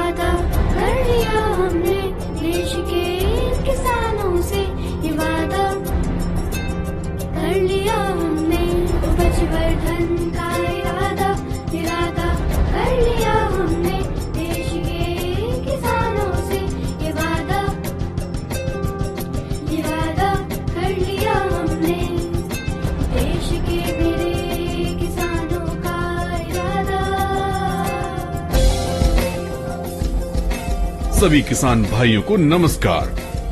वादा कर लिया हमने देश के किसानों से, ये वादा कर लिया हमने उपज वर्धन का इरादा कर लिया हमने देश के किसानों से, ये वादा कर लिया हमने देश के मेरे किसानों का इरादा। सभी किसान भाइयों को नमस्कार।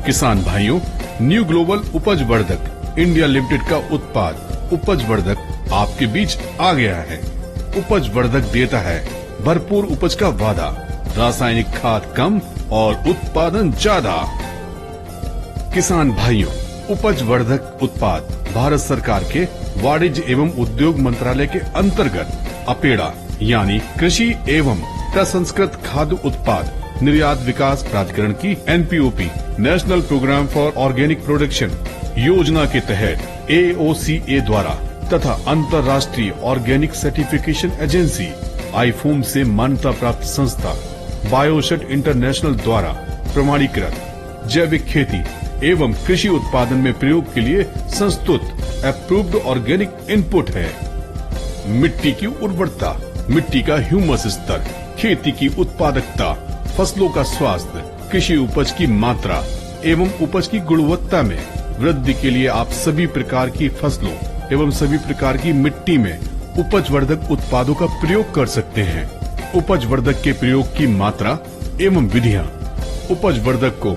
किसान भाइयों, न्यू ग्लोबल उपज वर्धक इंडिया लिमिटेड का उत्पाद उपज वर्धक आपके बीच आ गया है। उपज वर्धक देता है भरपूर उपज का वादा, रासायनिक खाद कम और उत्पादन ज्यादा। किसान भाइयों, उपज वर्धक उत्पाद भारत सरकार के वाणिज्य एवं उद्योग मंत्रालय के अंतर्गत अपेड़ा यानी कृषि एवं प्रसंस्कृत खाद्य उत्पाद निर्यात विकास प्राधिकरण की NPOP national programme for organic production योजना के तहत AOCA द्वारा तथा अंतर्राष्ट्रीय ऑर्गेनिक सर्टिफिकेशन एजेंसी IFOM से मान्यता प्राप्त संस्था बायोशेड इंटरनेशनल द्वारा प्रमाणीकृत जैविक खेती एवं कृषि उत्पादन में प्रयोग के लिए संस्तुत अप्रूव्ड ऑर्गेनिक इनपुट है। मिट्टी की उर्वरता, मिट्टी का ह्यूमस स्तर, खेती की उत्पादकता, फसलों का स्वास्थ्य, कृषि उपज की मात्रा एवं उपज की गुणवत्ता में वृद्धि के लिए आप सभी प्रकार की फसलों एवं सभी प्रकार की मिट्टी में उपज वर्धक उत्पादों का प्रयोग कर सकते हैं। उपज वर्धक के प्रयोग की मात्रा एवं विधियाँ: उपज वर्धक को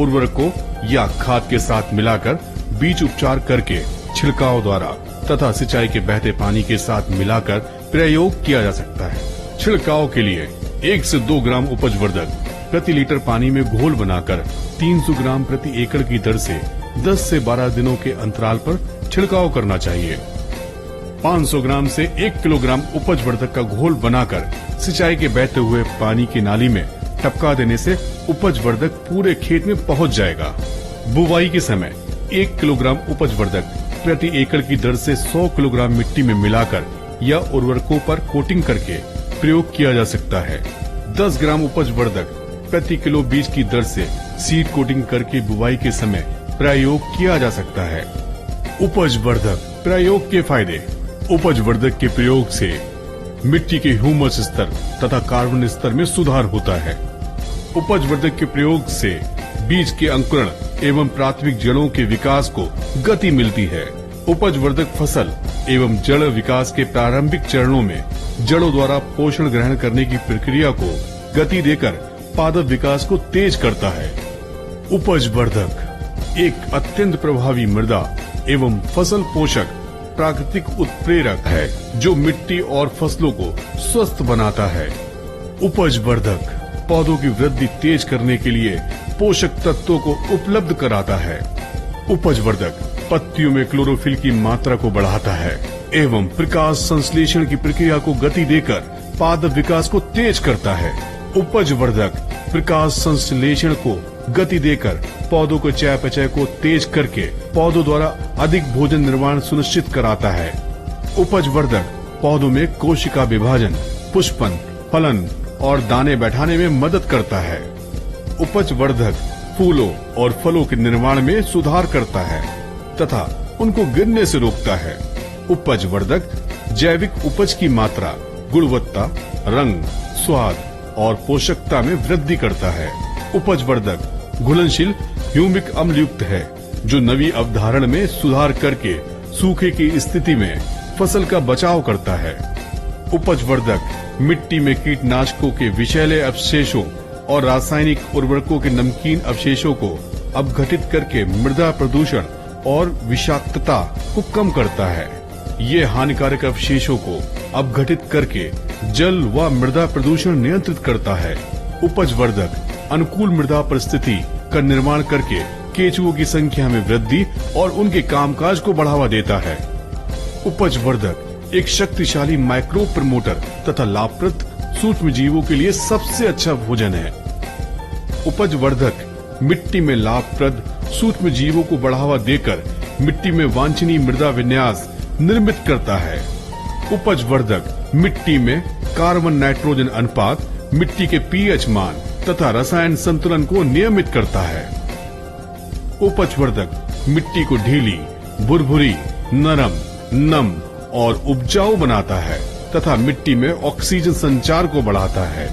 उर्वरकों या खाद के साथ मिलाकर बीज उपचार करके छिड़काव द्वारा तथा सिंचाई के बहते पानी के साथ मिलाकर प्रयोग किया जा सकता है। छिड़काव के लिए 1 से 2 ग्राम उपज वर्धक प्रति लीटर पानी में घोल बनाकर 300 ग्राम प्रति एकड़ की दर से 10 से 12 दिनों के अंतराल पर छिड़काव करना चाहिए। 500 ग्राम से 1 किलोग्राम उपज वर्धक का घोल बनाकर सिंचाई के बहते हुए पानी की नाली में टपका देने से उपज वर्धक पूरे खेत में पहुंच जाएगा। बुवाई के समय 1 किलोग्राम उपज वर्धक प्रति एकड़ की दर से 100 किलोग्राम मिट्टी में मिलाकर या उर्वरकों पर कोटिंग करके प्रयोग किया जा सकता है। 10 ग्राम उपज वर्धक प्रति किलो बीज की दर से सीड कोटिंग करके बुवाई के समय प्रयोग किया जा सकता है। उपज वर्धक प्रयोग के फायदे: उपज वर्धक के प्रयोग से मिट्टी के ह्यूमस स्तर तथा कार्बन स्तर में सुधार होता है। उपज वर्धक के प्रयोग से बीज के अंकुरण एवं प्राथमिक जड़ों के विकास को गति मिलती है। उपज वर्धक फसल एवं जड़ विकास के प्रारंभिक चरणों में जड़ों द्वारा पोषण ग्रहण करने की प्रक्रिया को गति देकर पादप विकास को तेज करता है। उपज वर्धक एक अत्यंत प्रभावी मृदा एवं फसल पोषक प्राकृतिक उत्प्रेरक है जो मिट्टी और फसलों को स्वस्थ बनाता है। उपज वर्धक पौधों की वृद्धि तेज करने के लिए पोषक तत्वों को उपलब्ध कराता है। उपज वर्धक पत्तियों में क्लोरोफिल की मात्रा को बढ़ाता है एवं प्रकाश संश्लेषण की प्रक्रिया को गति देकर पादप विकास को तेज करता है। उपज वर्धक प्रकाश संश्लेषण को गति देकर पौधों के चयापचय को तेज करके पौधों द्वारा अधिक भोजन निर्माण सुनिश्चित कराता है। उपज वर्धक पौधों में कोशिका विभाजन, पुष्पन, फलन और दाने बैठाने में मदद करता है। उपज वर्धक फूलों और फलों के निर्माण में सुधार करता है तथा उनको गिरने से रोकता है। उपज वर्धक जैविक उपज की मात्रा, गुणवत्ता, रंग, स्वाद और पोषकता में वृद्धि करता है। उपज वर्धक घुलनशील ह्यूमिक अम्ल युक्त है जो नवी अवधारण में सुधार करके सूखे की स्थिति में फसल का बचाव करता है। उपज वर्धक मिट्टी में कीटनाशकों के विषैले अवशेषों और रासायनिक उर्वरकों के नमकीन अवशेषों को अपघटित करके मृदा प्रदूषण और विषाक्तता को कम करता है। ये हानिकारक अवशेषों को अपघटित करके जल व मृदा प्रदूषण नियंत्रित करता है। उपज वर्धक अनुकूल मृदा परिस्थिति का निर्माण करके केंचुओं की संख्या में वृद्धि और उनके कामकाज को बढ़ावा देता है। उपज वर्धक एक शक्तिशाली माइक्रो प्रमोटर तथा लाभप्रद सूक्ष्म जीवों के लिए सबसे अच्छा भोजन है। उपज वर्धक मिट्टी में लाभप्रद सूक्ष्म जीवों को बढ़ावा देकर मिट्टी में वांछनीय मृदा विन्यास निर्मित करता है। उपज वर्धक मिट्टी में कार्बन नाइट्रोजन अनुपात मिट्टी के पीएच मान तथा रसायन संतुलन को नियमित करता है। उपजवर्धक मिट्टी को ढीली, भुरभुरी, नरम, नम और उपजाऊ बनाता है तथा मिट्टी में ऑक्सीजन संचार को बढ़ाता है।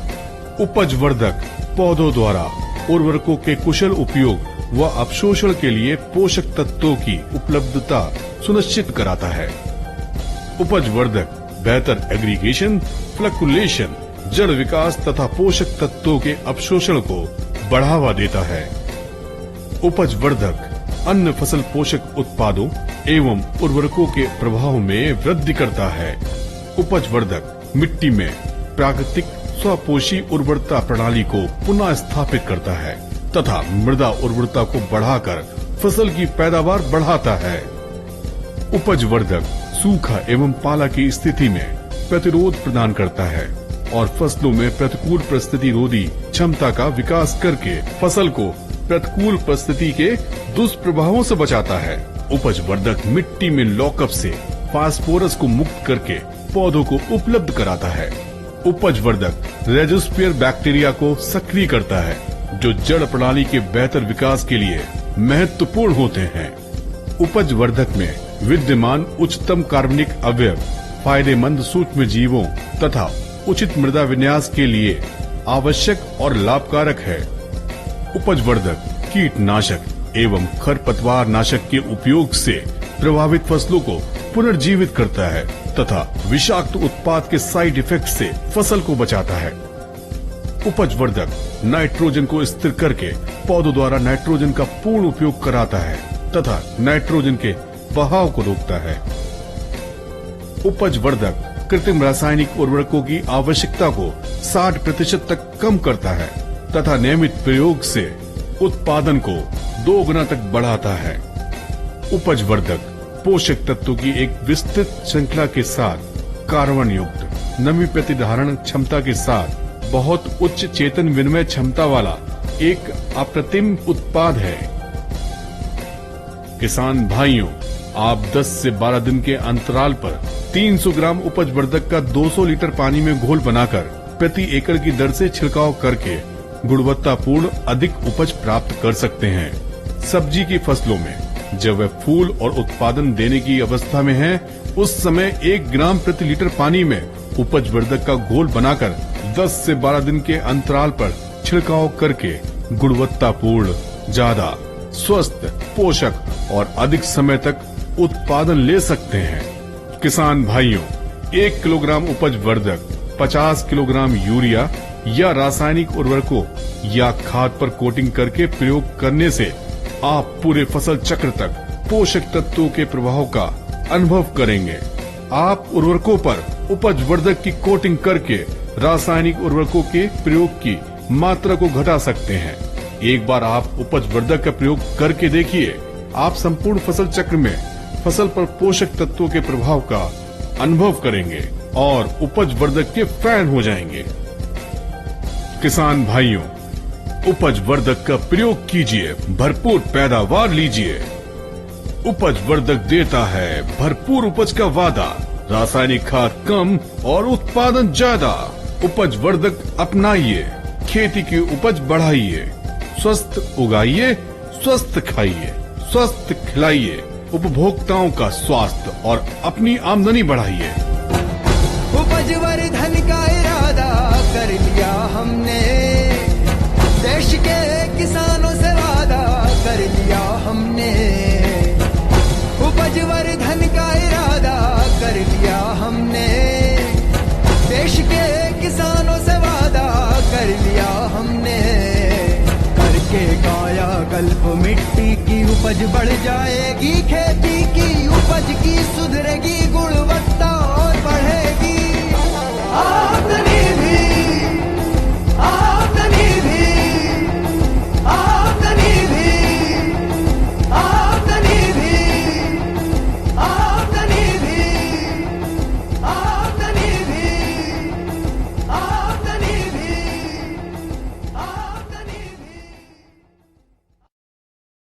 उपजवर्धक पौधों द्वारा उर्वरकों के कुशल उपयोग व अवशोषण के लिए पोषक तत्वों की उपलब्धता सुनिश्चित कराता है। उपजवर्धक बेहतर एग्रीगेशन, फ्लक्चुएशन, जड़ विकास तथा पोषक तत्वों के अवशोषण को बढ़ावा देता है। उपजवर्धक अन्य फसल पोषक उत्पादों एवं उर्वरकों के प्रभाव में वृद्धि करता है। उपजवर्धक मिट्टी में प्राकृतिक स्वपोषी उर्वरता प्रणाली को पुनः स्थापित करता है तथा मृदा उर्वरता को बढ़ाकर फसल की पैदावार बढ़ाता है। उपजवर्धक सूखा एवं पाला की स्थिति में प्रतिरोध प्रदान करता है और फसलों में प्रतिकूल परिस्थिति रोधी क्षमता का विकास करके फसल को प्रतिकूल परिस्थिति के दुष्प्रभावों से बचाता है। उपजवर्धक मिट्टी में लॉकअप से फास्फोरस को मुक्त करके पौधों को उपलब्ध कराता है। उपजवर्धक रेजोस्पियर बैक्टीरिया को सक्रिय करता है जो जड़ प्रणाली के बेहतर विकास के लिए महत्वपूर्ण होते हैं। उपजवर्धक में विद्यमान उच्चतम कार्बनिक अवयव फायदेमंद सूक्ष्म जीवों तथा उचित मृदा विन्यास के लिए आवश्यक और लाभकारक है। उपजवर्धक कीटनाशक एवं खरपतवार नाशक के उपयोग से प्रभावित फसलों को पुनर्जीवित करता है तथा विषाक्त उत्पाद के साइड इफेक्ट से फसल को बचाता है। उपजवर्धक नाइट्रोजन को स्थिर करके पौधों द्वारा नाइट्रोजन का पूर्ण उपयोग कराता है तथा नाइट्रोजन के बहाव को रोकता है। उपजवर्धक कृत्रिम रासायनिक उर्वरकों की आवश्यकता को 60% तक कम करता है तथा नियमित प्रयोग से उत्पादन को 2 गुना तक बढ़ाता है। उपजवर्धक पोषक तत्वों की एक विस्तृत श्रृंखला के साथ कार्बन युक्त नमी प्रतिधारण क्षमता के साथ बहुत उच्च चेतन विनिमय क्षमता वाला एक अप्रतिम उत्पाद है। किसान भाइयों, आप 10 से 12 दिन के अंतराल पर 300 ग्राम उपजवर्धक का 200 लीटर पानी में घोल बनाकर प्रति एकड़ की दर से छिड़काव करके गुणवत्तापूर्ण अधिक उपज प्राप्त कर सकते हैं। सब्जी की फसलों में जब वह फूल और उत्पादन देने की अवस्था में है, उस समय 1 ग्राम प्रति लीटर पानी में उपजवर्धक का घोल बनाकर 10 से 12 दिन के अंतराल पर छिड़काव करके गुणवत्तापूर्ण, ज्यादा स्वस्थ, पोषक और अधिक समय तक उत्पादन ले सकते हैं। किसान भाइयों, 1 किलोग्राम उपजवर्धक 50 किलोग्राम यूरिया या रासायनिक उर्वरकों या खाद पर कोटिंग करके प्रयोग करने से आप पूरे फसल चक्र तक पोषक तत्वों के प्रभाव का अनुभव करेंगे। आप उर्वरकों पर उपजवर्धक की कोटिंग करके रासायनिक उर्वरकों के प्रयोग की मात्रा को घटा सकते हैं। एक बार आप उपजवर्धक का प्रयोग करके देखिए, आप संपूर्ण फसल चक्र में फसल पर पोषक तत्वों के प्रभाव का अनुभव करेंगे और उपजवर्धक के फैन हो जाएंगे। किसान भाइयों, उपजवर्धक का प्रयोग कीजिए, भरपूर पैदावार लीजिए। उपजवर्धक देता है भरपूर उपज का वादा, रासायनिक खाद कम और उत्पादन ज्यादा। उपजवर्धक अपनाइए, खेती की उपज बढ़ाइए, स्वस्थ उगाइए, स्वस्थ खाइए, स्वस्थ खिलाइए, उपभोक्ताओं का स्वास्थ्य और अपनी आमदनी बढ़ाइए। उपजवर्धन का इरादा कर लिया हमने, देश के किसानों से वादा कर लिया हमने। उपजवर्धन का इरादा कर लिया हमने, देश के किसानों से वादा कर लिया हमने। करके काया कल्प मिट्टी की उपज बढ़ जाएगी, खेती की उपज की सुधरेगी गुणवत्ता।